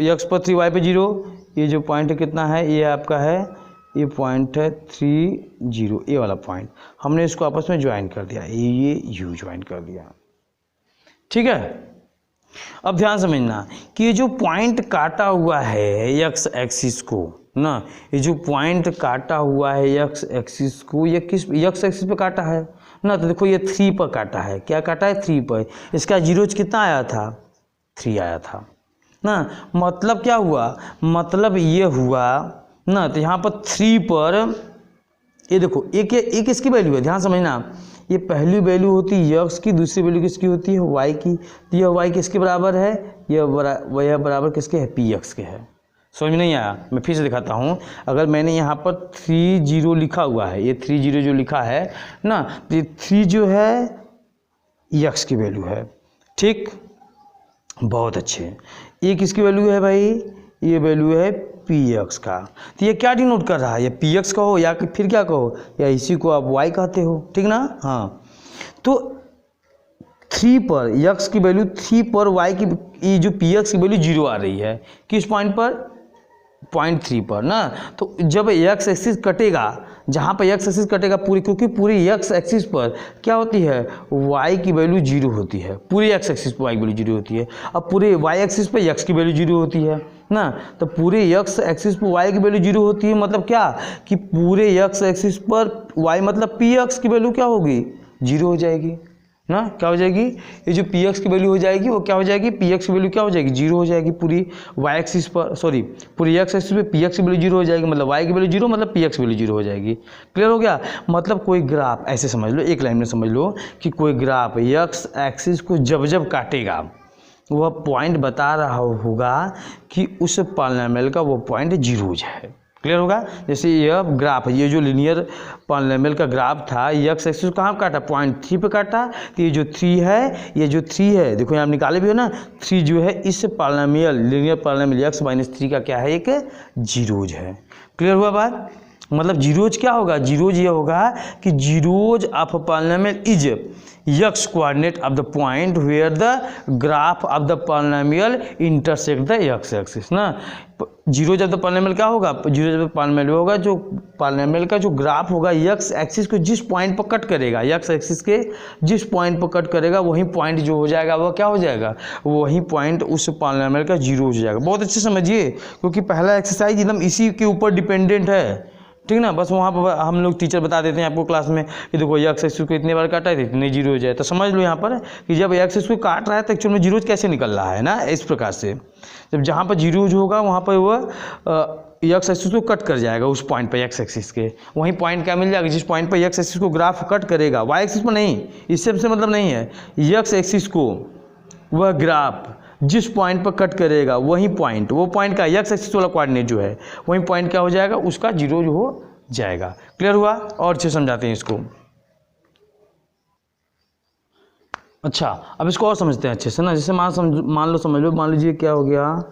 यक्स पर 3 वाई पर 0, ये जो पॉइंट है कितना है, ये आपका है, ये पॉइंट है 3 0, ये वाला पॉइंट हमने इसको आपस में ज्वाइन कर दिया, ये यू ज्वाइन कर दिया, ठीक है। अब ध्यान समझना कि ये जो पॉइंट काटा हुआ है एक्स एक्सिस को ना, ये जो पॉइंट काटा हुआ है एक्स एक्सिस को, ये किस एक्स एक्सिस पे काटा है ना, तो देखो ये 3 पर काटा है, क्या काटा है 3 पर, इसका जीरोज कितना आया था, 3 आया था ना। मतलब क्या हुआ, मतलब ये हुआ ना, तो यहाँ पर 3 पर ये देखो एक इसकी वैल्यू है, ध्यान समझना, ये पहली वैल्यू होती है यक्स की, दूसरी वैल्यू किसकी होती है, वाई की, तो यह वाई किसके बराबर है, यह बराबर किसके है, पी एक्स के है। समझ में नहीं आया, मैं फिर से दिखाता हूँ। अगर मैंने यहाँ पर 3 0 लिखा हुआ है, ये 3 0 जो लिखा है ना, तो ये 3 जो है यक्स की वैल्यू है, ठीक, बहुत अच्छे। ये किसकी वैल्यू है भाई, ये वैल्यू है पी एक्स का, तो ये क्या डिनोट कर रहा है, ये पी एक्स कहो या फिर क्या कहो, या इसी को आप वाई कहते हो, ठीक ना। हाँ तो 3 पर यक्स की वैल्यू 3 पर वाई की, ये जो पी एक्स की वैल्यू 0 आ रही है, किस पॉइंट पर, पॉइंट 3 पर ना। तो जब एक्स एक्सिस कटेगा, जहाँ पर एक्स एक्सिस कटेगा पूरी, क्योंकि पूरी एक्स एक्सिस पर क्या होती है, वाई की वैल्यू 0 होती है, पूरी एक्स एक्सिस पर वाई की वैल्यू 0 होती है। अब पूरे वाई एक्सिस पर एक्स की वैल्यू 0 होती है ना, तो पूरे एक्स एक्सिस पर वाई की वैल्यू 0 होती है, मतलब क्या कि पूरे एक्स एक्सिस पर वाई मतलब पी एक्स की वैल्यू क्या होगी, 0 हो जाएगी ना, क्या हो जाएगी, ये जो पी एक्स की वैल्यू हो जाएगी वो क्या हो जाएगी, पी एक्स की वैल्यू क्या हो जाएगी, 0 हो जाएगी पूरी वाई एक्सिस पर, सॉरी पूरी एक्स एक्सिस पे पी एक्स की वैल्यू 0 हो जाएगी, मतलब वाई की वैल्यू 0 मतलब पी एक्स की वैल्यू 0 हो जाएगी। क्लियर हो गया। मतलब कोई ग्राफ ऐसे समझ लो, एक लाइन में समझ लो कि कोई ग्राफ एक्स एक्सिस को जब जब काटेगा वह पॉइंट बता रहा होगा कि उस पॉलिनोमियल का वो पॉइंट 0 है। क्लियर होगा। जैसे यह ग्राफ है, ये जो लीनियर पॉलिनोमियल का ग्राफ था, एक्स एक्सिस कहाँ काटा, पॉइंट 3 पे काटा, तो ये जो 3 है, ये जो 3 है देखो यहाँ निकाले भी हो ना, 3 जो है इस पॉलिनोमियल लीनियर पॉलिनोमियल एक्स -3 का क्या है, एक जीरोज है। क्लियर हुआ बात। मतलब जीरोज क्या होगा, जीरोज ये होगा कि zeros of polynomial is x coordinate of the point where the graph of the polynomial intersect the x axis ना। जीरोज ऑफ द पॉलिनोमियल क्या होगा, जीरोज ऑफ द पॉलिनोमियल होगा जो पॉलिनोमियल का जो ग्राफ होगा एक्स एक्सिस को जिस पॉइंट पर कट करेगा, एक्स एक्सिस के जिस पॉइंट पर कट करेगा वही पॉइंट जो हो जाएगा वह क्या हो जाएगा, वही पॉइंट उस पॉलिनोमियल का 0 हो जाएगा। बहुत अच्छे समझिए, क्योंकि पहला एक्सरसाइज एकदम इसी के ऊपर डिपेंडेंट है, ठीक ना। बस वहाँ पर हम लोग टीचर बता देते हैं आपको क्लास में कि देखो एक्स एक्सिस को इतने बार काटा है इतने 0 हो जाए, तो समझ लो यहाँ पर कि जब एक्स एक्सिस को काट रहा है तो एक्चुअल में जीरोज कैसे निकल रहा है ना, इस प्रकार से जब जहाँ पर जीरोज होगा वहाँ पर वह एक्स एक्सिस को कट कर जाएगा उस पॉइंट पर एक्स एक्सिस के, वहीं पॉइंट क्या मिल जाएगा जिस पॉइंट पर एक्स एक्सिस को ग्राफ कट करेगा, वाई एक्सिस पर नहीं, इससे मतलब नहीं है, एक्स एक्सिस को वह ग्राफ जिस पॉइंट पर कट करेगा वही पॉइंट, वो पॉइंट का एक्स एक्सिस वाला कोऑर्डिनेट जो है वही पॉइंट क्या हो जाएगा, उसका 0 हो जाएगा। क्लियर हुआ। और अच्छे समझाते हैं इसको। अच्छा अब इसको और समझते हैं अच्छे से ना। जैसे मान लो समझ लो, मान लीजिए क्या हो गया,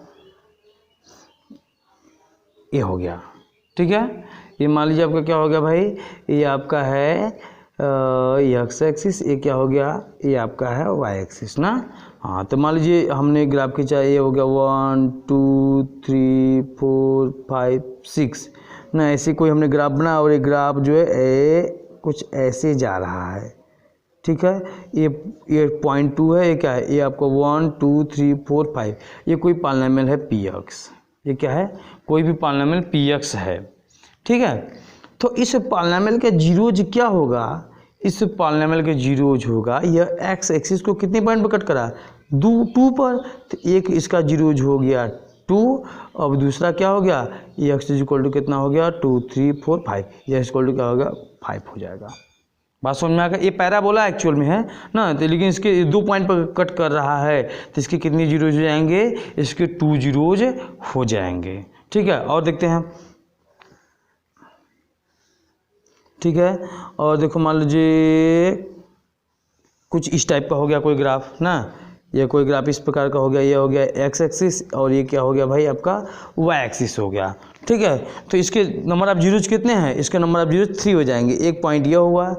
ये हो गया, ठीक है। ये मान लीजिए आपका क्या हो गया भाई, ये आपका है एक्स एक्सिस, ये क्या हो गया, ये आपका है वाई एक्सिस ना। हाँ तो मान लीजिए हमने ग्राफ खींचा, ये हो गया 1 2 3 4 5 6 ना, ऐसे कोई हमने ग्राफ बना और ये ग्राफ जो है कुछ ऐसे जा रहा है, ठीक है। ये 0.2 है, ये क्या है, ये आपको 1 2 3 4 5, ये कोई पॉलिनोमियल है px, ये क्या है, कोई भी पॉलिनोमियल px है, ठीक है। तो इस पॉलिनोमियल का जीरोज क्या होगा, इस पॉलिनोमियल के जीरोज होगा, यह एक्स एक्सिस को कितने पॉइंट पर कट करा, 2 पर, तो एक इसका जीरोज हो गया 2, अब दूसरा क्या हो गया, ये एक्स इज इक्वल टू कितना हो गया 2 3 4 5, ये इक्वल टू क्या होगा 5 हो जाएगा। बात समझ में आ गया, ये पैराबोला एक्चुअल में है ना, तो लेकिन इसके 2 पॉइंट पर कट कर रहा है, तो इसके कितने जीरोज हो जाएंगे, इसके 2 जीरोज हो जाएंगे, ठीक है। और देखते हैं, ठीक है। और देखो मान लीजिए कुछ इस टाइप का हो गया कोई ग्राफ ना, ये कोई ग्राफ इस प्रकार का हो गया, ये हो गया एक्स एक्सिस और ये क्या हो गया भाई आपका वाई एक्सिस हो गया, ठीक है। तो इसके नंबर ऑफ जीरोज कितने हैं, इसके नंबर ऑफ जीरोज 3 हो जाएंगे, एक पॉइंट यह हुआ,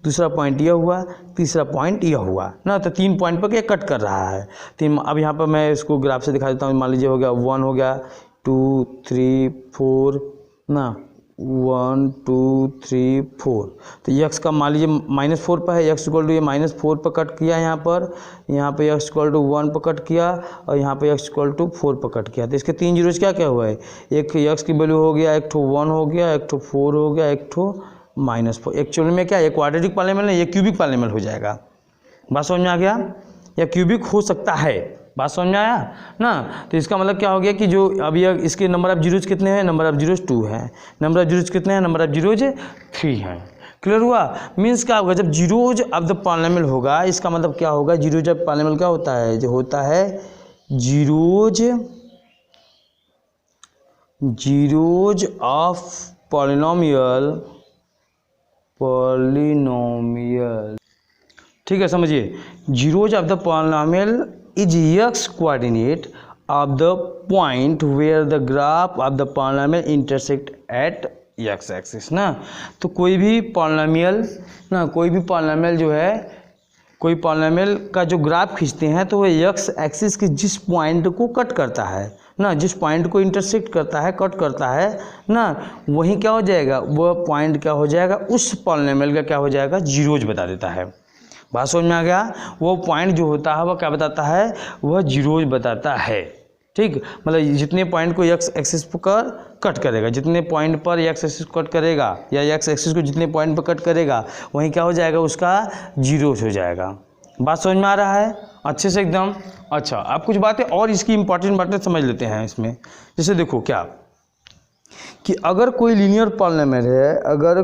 दूसरा पॉइंट यह हुआ, तीसरा पॉइंट यह हुआ ना, तो 3 पॉइंट पर ये कट कर रहा है। अब यहाँ पर मैं इसको ग्राफ से दिखा देता हूँ, मान लीजिए हो गया 1 हो गया 2 3 4 ना, 1 2 3 4, तो यक्स का मान लीजिए -4 पर है, यक्स इक्वल टू ये -4 पर कट किया, यहाँ पे यक्स इक्वल टू 1 पर कट किया और यहाँ पे यक्स इक्वल टू 4 पर कट किया, तो इसके 3 जीरोज क्या क्या हुआ है, एक यक्स की वैल्यू हो गया, एक ठो 1 हो गया, एक ठो 4 हो गया, एक ठो -4। एक्चुअली में क्या है, ये क्वाड्रेटिक पॉलिनोमियल नहीं, ये क्यूबिक पॉलिनोमियल हो जाएगा। बात समझ में आ गया, या क्यूबिक हो सकता है, बात समझ में आया ना। तो इसका मतलब क्या हो गया कि जो अब ये इसके नंबर ऑफ जीरोज कितने हैं, नंबर ऑफ जीरोज 2 है, नंबर ऑफ जीरोज कितने हैं, नंबर ऑफ जीरोज 3 हैं। क्लियर हुआ, मीन्स क्या होगा, जब जीरोज ऑफ द पॉलिनोमियल होगा, इसका मतलब क्या होगा, जीरोज ऑफ पॉलिनोमियल क्या होता है, जो होता है जीरोज ऑफ पॉलिनोमियल, ठीक है, समझिए, zeros of the polynomial is x coordinate of the point where the graph of the polynomial intersect at x axis ना। तो कोई भी पॉलिनोमियल ना, कोई भी पॉलिनोमियल जो है, कोई पॉलिनोमियल का जो ग्राफ खींचते हैं तो वह x एक्सिस के जिस पॉइंट को कट करता है ना, जिस पॉइंट को इंटरसेक्ट करता है, कट करता है ना, वहीं क्या हो जाएगा, वह पॉइंट क्या हो जाएगा, उस पॉलिनोमियल का क्या हो जाएगा, जीरोज बता देता है। बात समझ में आ गया, वो पॉइंट जो होता है वह क्या बताता है, वह जीरोज बताता है, ठीक। मतलब जितने पॉइंट को एक्स एक्सिस पर कट करेगा, जितने पॉइंट पर एक्स एक्सिस कट करेगा या एक्स एक्सिस को जितने पॉइंट पर कट करेगा, वहीं क्या हो जाएगा, उसका जीरोज हो जाएगा। बात समझ में आ रहा है अच्छे से एकदम। अच्छा, आप कुछ बातें और इसकी इंपॉर्टेंट बातें समझ लेते हैं इसमें। जैसे देखो क्या कि अगर कोई लीनियर पॉलिनोमियल है, अगर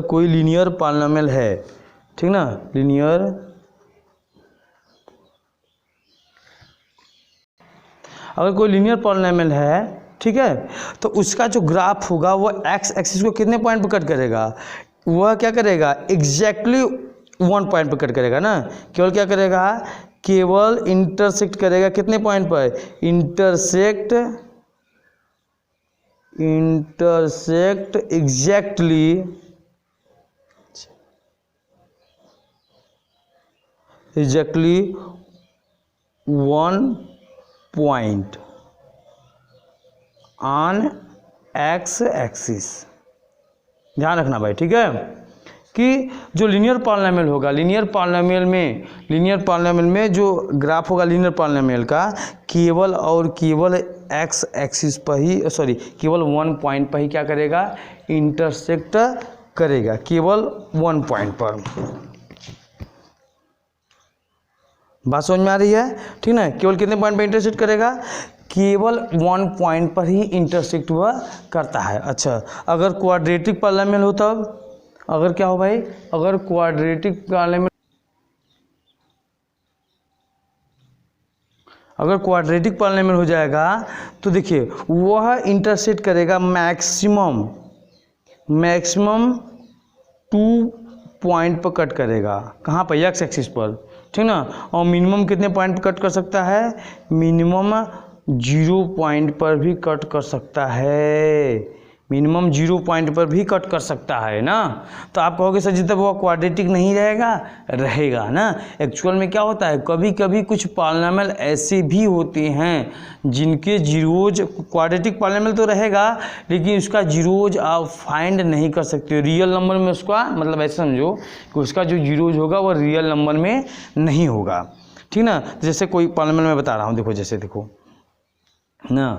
कोई लीनियर पॉलिनोमियल है, ठीक ना, अगर कोई लीनियर पॉलिनोमियल है, ठीक है, तो उसका जो ग्राफ होगा वह एक्स एक्सिस को कितने पॉइंट पर कट करेगा, वह क्या करेगा, एग्जैक्टली 1 पॉइंट पर कट करेगा ना, केवल क्या करेगा, केवल इंटरसेक्ट करेगा कितने पॉइंट पर, intersect exactly 1 point on x axis. ध्यान रखना भाई, ठीक है, कि जो लीनियर पॉलिनोमियल होगा, लीनियर पॉलिनोमियल में जो ग्राफ होगा लीनियर पॉलिनोमियल का, केवल और केवल एक्स एक्सिस पर ही, केवल 1 पॉइंट पर ही क्या करेगा, इंटरसेक्ट करेगा, केवल 1 पॉइंट पर। बात समझ में आ रही है, ठीक ना, केवल कितने पॉइंट पर इंटरसेक्ट करेगा, केवल 1 पॉइंट पर ही इंटरसेक्ट हुआ करता है। अच्छा, अगर क्वाड्रेटिक पॉलिनोमियल हो तब, अगर क्या हो भाई, अगर क्वाड्रेटिक पॉलिनोमियल, अगर क्वाड्रेटिक पॉलिनोमियल हो जाएगा तो देखिए वह इंटरसेक्ट करेगा मैक्सिमम 2 पॉइंट पर कट करेगा, कहाँ पर, एक्स एक्सिस पर, ठीक ना, और मिनिमम कितने पॉइंट पर कट कर सकता है, मिनिमम 0 पॉइंट पर भी कट कर सकता है, मिनिमम 0 पॉइंट पर भी कट कर सकता है ना। तो आप कहोगे सर जी तब वो क्वाड्रेटिक नहीं रहेगा, रहेगा ना। एक्चुअल में क्या होता है, कभी कभी कुछ पॉलिनॉमियल ऐसे भी होते हैं जिनके जीरोज, क्वाड्रेटिक पॉलिनॉमियल तो रहेगा लेकिन उसका जीरोज आप फाइंड नहीं कर सकते। रियल नंबर में उसका मतलब ऐसे समझो कि उसका जो जीरोज होगा वो रियल नंबर में नहीं होगा, ठीक ना। जैसे कोई पॉलिनॉमियल मैं बता रहा हूँ, देखो जैसे देखो ना,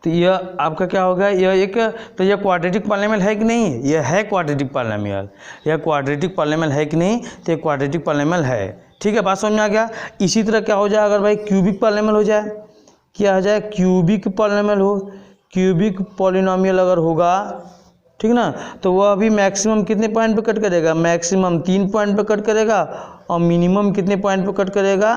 तो यह आपका क्या होगा, यह एक, तो यह क्वाड्रेटिक पॉलिनॉमियल है कि नहीं, यह है क्वाड्रेटिक पॉलिनॉमियल, यह क्वाड्रेटिक पॉलिनॉमियल है कि नहीं, तो यह क्वाड्रेटिक पॉलिनॉमियल है, ठीक है, बात समझ में आ गया। इसी तरह क्या हो जाए अगर भाई क्यूबिक पॉलिनॉमियल हो जाए, क्या हो जाए, क्यूबिक पॉलिनॉमियल हो, क्यूबिक पॉलिनॉमियल अगर होगा, ठीक ना, तो वह भी मैक्सिमम कितने पॉइंट पे कट करेगा, मैक्सिमम 3 पॉइंट पे कट करेगा और मिनिमम कितने पॉइंट पे कट करेगा,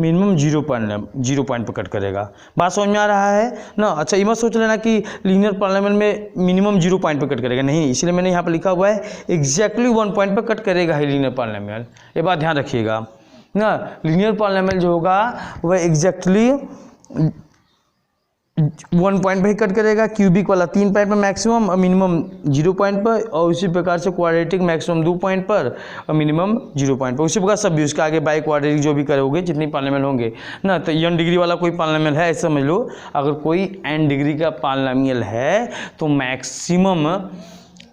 मिनिमम 0 पॉइंट पे कट करेगा। बात समझ में आ रहा है ना। अच्छा ये मत सोच लेना कि लीनियर पॉलिनॉमियल में मिनिमम 0 पॉइंट पे कट करेगा, नहीं, इसलिए मैंने यहाँ पर लिखा हुआ है एग्जैक्टली 1 पॉइंट पे कट करेगा है लीनियर पॉलिनॉमियल, ये बात ध्यान रखिएगा ना। लीनियर पॉलिनॉमियल जो होगा वह एग्जैक्टली 1 पॉइंट पे ही कट करेगा, क्यूबिक वाला 3 पॉइंट पर मैक्सिमम और मिनिमम 0 पॉइंट पर, और उसी प्रकार से क्वाड्रेटिक मैक्सिमम 2 पॉइंट पर और मिनिमम 0 पॉइंट पर। उसी प्रकार सब भी उसके आगे बाई क्वाड्रेटिक जो भी करोगे जितनी पॉलिनॉमियल होंगे ना। तो n डिग्री वाला कोई पॉलिनॉमियल है ऐसे समझ लो, अगर कोई n डिग्री का पॉलिनॉमियल है तो maximum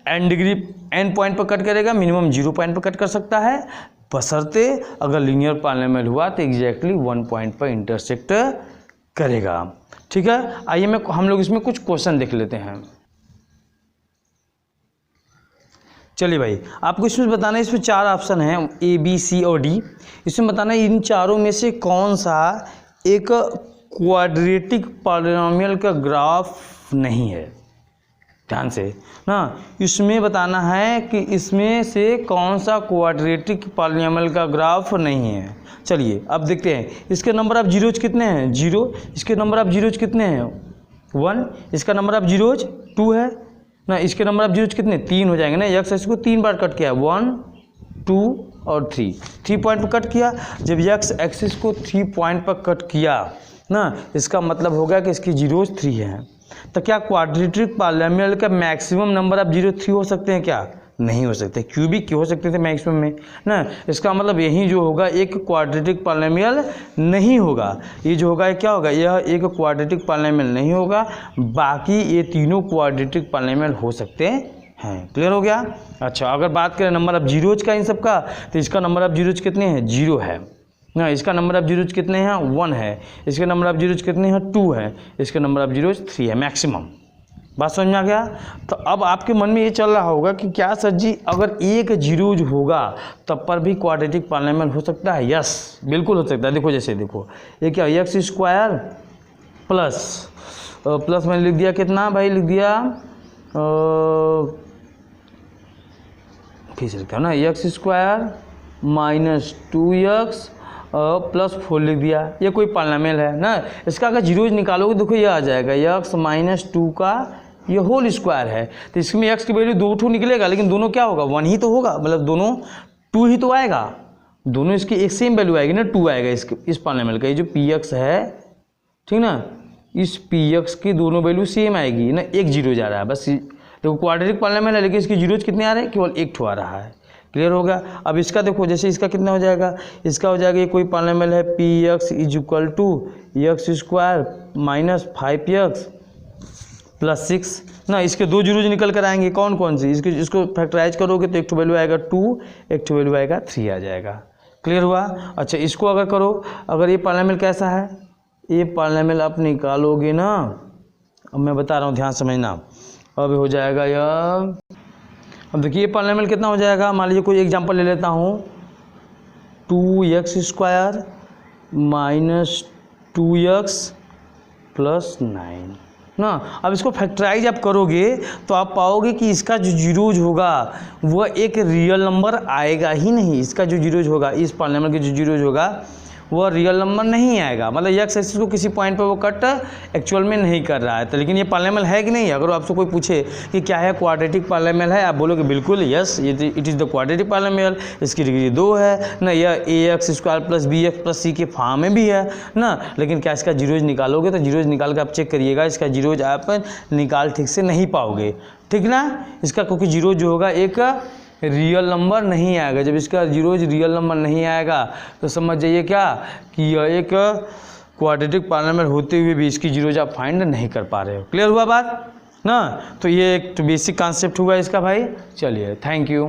n degree n point पर कट करेगा, मिनिमम 0 पॉइंट पर कट कर सकता है, बशर्ते अगर लीनियर पॉलिनॉमियल हुआ तो एग्जैक्टली 1 पॉइंट पर इंटरसेक्ट करेगा, ठीक है। आइए हम लोग इसमें कुछ क्वेश्चन देख लेते हैं। चलिए भाई, आपको इसमें बताना है, इसमें 4 ऑप्शन हैं A B C और D। इसमें बताना है इन चारों में से कौन सा एक क्वाड्रेटिक पॉलिनॉमियल का ग्राफ नहीं है, ध्यान से ना। इसमें बताना है कि इसमें से कौन सा क्वाड्रेटिक पॉलिनॉमियल का ग्राफ नहीं है। चलिए अब देखते हैं, इसके नंबर ऑफ जीरोज कितने हैं, 0, इसके नंबर ऑफ जीरोज कितने हैं, 1, इसका नंबर ऑफ जीरोज 2 है ना, इसके नंबर ऑफ जीरोज कितने, 3 हो जाएंगे ना। एक्स एक्सिस को 3 बार कट किया, 1 2 और 3 पॉइंट पर कट किया। जब एक्स एक्सिस को 3 पॉइंट पर कट किया ना, इसका मतलब हो गया कि इसकी जीरोज 3 हैं। तो क्या क्वाड्रेटिक पॉलिनॉमियल का मैक्सिमम नंबर ऑफ जीरो 3 हो सकते हैं क्या, नहीं हो सकते, क्यूबिक के हो सकते थे मैक्सिमम में ना। इसका मतलब यही जो होगा एक क्वाड्रेटिक पॉलिनॉमियल नहीं होगा, ये जो होगा क्या होगा, यह एक क्वाड्रेटिक पॉलिनॉमियल नहीं होगा, बाकी ये तीनों क्वाड्रेटिक पॉलिनॉमियल हो सकते हैं। क्लियर हो गया। अच्छा अगर बात करें नंबर ऑफ जीरोज का इन सब का, तो इसका नंबर ऑफ जीरोज कितने हैं, 0 है ना, इसका नंबर ऑफ जीरोज कितने हैं, 1 है, इसके नंबर ऑफ जीरोज कितने हैं, 2 है, इसके नंबर ऑफ जीरोज 3 है मैक्सिमम। बात समझ में आ गया। तो अब आपके मन में ये चल रहा होगा कि क्या सर जी अगर एक जीरोज होगा तब पर भी क्वाड्रेटिक पॉलिनॉमियल हो सकता है। यस बिल्कुल हो सकता है। देखो जैसे देखो ये क्या, एक्स स्क्वायर प्लस मैंने लिख दिया कितना भाई, लिख दिया फिर से लिखता हूँ ना, x square minus 2x plus 4 लिख दिया, ये कोई पॉलिनॉमियल है ना। इसका अगर जीरोज निकालोगे देखो ये आ जाएगा x माइनस 2 का ये होल स्क्वायर है, तो इसमें x की वैल्यू 2 निकलेगा, लेकिन दोनों क्या होगा, 1 ही तो होगा, मतलब दोनों 2 ही तो आएगा, दोनों इसकी एक सेम वैल्यू आएगी ना, 2 आएगा इस पॉलिनॉमियल का। ये जो px है ठीक ना, इस px की दोनों वैल्यू सेम आएगी ना, एक जीरो जा रहा है बस। देखो क्वाड्रेटिक पॉलिनॉमियल है लेकिन इसकी जीरोज कितने आ रहे हैं, केवल 1 आ रहा है। क्लियर हो गया। अब इसका देखो जैसे इसका कितना हो जाएगा, इसका हो जाएगा ये कोई पॉलिनॉमियल है px is equal to x square minus 5x plus 6 ना, इसके 2 जीरोज निकल कर आएंगे, कौन कौन सी, इसको फैक्टराइज करोगे तो एक वैल्यू आएगा 2, एक वैल्यू आएगा 3 आ जाएगा। क्लियर हुआ। अच्छा इसको अगर करो, अगर ये पॉलिनॉमियल कैसा है, ये पॉलिनॉमियल आप निकालोगे ना, अब मैं बता रहा हूँ ध्यान समझना, अब हो जाएगा यह, अब देखिए पॉलिनॉमियल कितना हो जाएगा, मान लीजिए कोई एग्जांपल ले लेता हूँ, 2x square minus 2x plus 9 ना। अब इसको फैक्टराइज आप करोगे तो आप पाओगे कि इसका जो जीरोज होगा वह एक रियल नंबर आएगा ही नहीं, इसका जो जीरोज होगा, इस पॉलिनॉमियल के जो जीरोज होगा वह रियल नंबर नहीं आएगा, मतलब एक्स एक्सिस को किसी पॉइंट पर वो कट एक्चुअल में नहीं कर रहा है। तो लेकिन ये पॉलिनॉमियल है कि नहीं, अगर आपसे कोई पूछे कि क्या है क्वाड्रेटिक पॉलिनॉमियल है, आप बोलोगे बिल्कुल yes it is the quadratic polynomial, इसकी डिग्री 2 है ना, यह ax square plus bx plus c के फॉर्म में भी है ना। लेकिन क्या इसका जीरोज निकालोगे तो जीरोज निकाल कर आप चेक करिएगा, इसका जीरोज आप निकाल ठीक से नहीं पाओगे। ठीक ना। इसका क्योंकि जीरो जो होगा एक रियल नंबर नहीं आएगा, जब इसका जीरो रियल नंबर नहीं आएगा तो समझ जाइए क्या कि यह एक क्वाड्रेटिक पॉलिनोमियल होते हुए भी इसकी जीरोज आप फाइंड नहीं कर पा रहे हो। क्लियर हुआ बात ना। तो ये एक बेसिक कॉन्सेप्ट हुआ इसका भाई। चलिए, थैंक यू।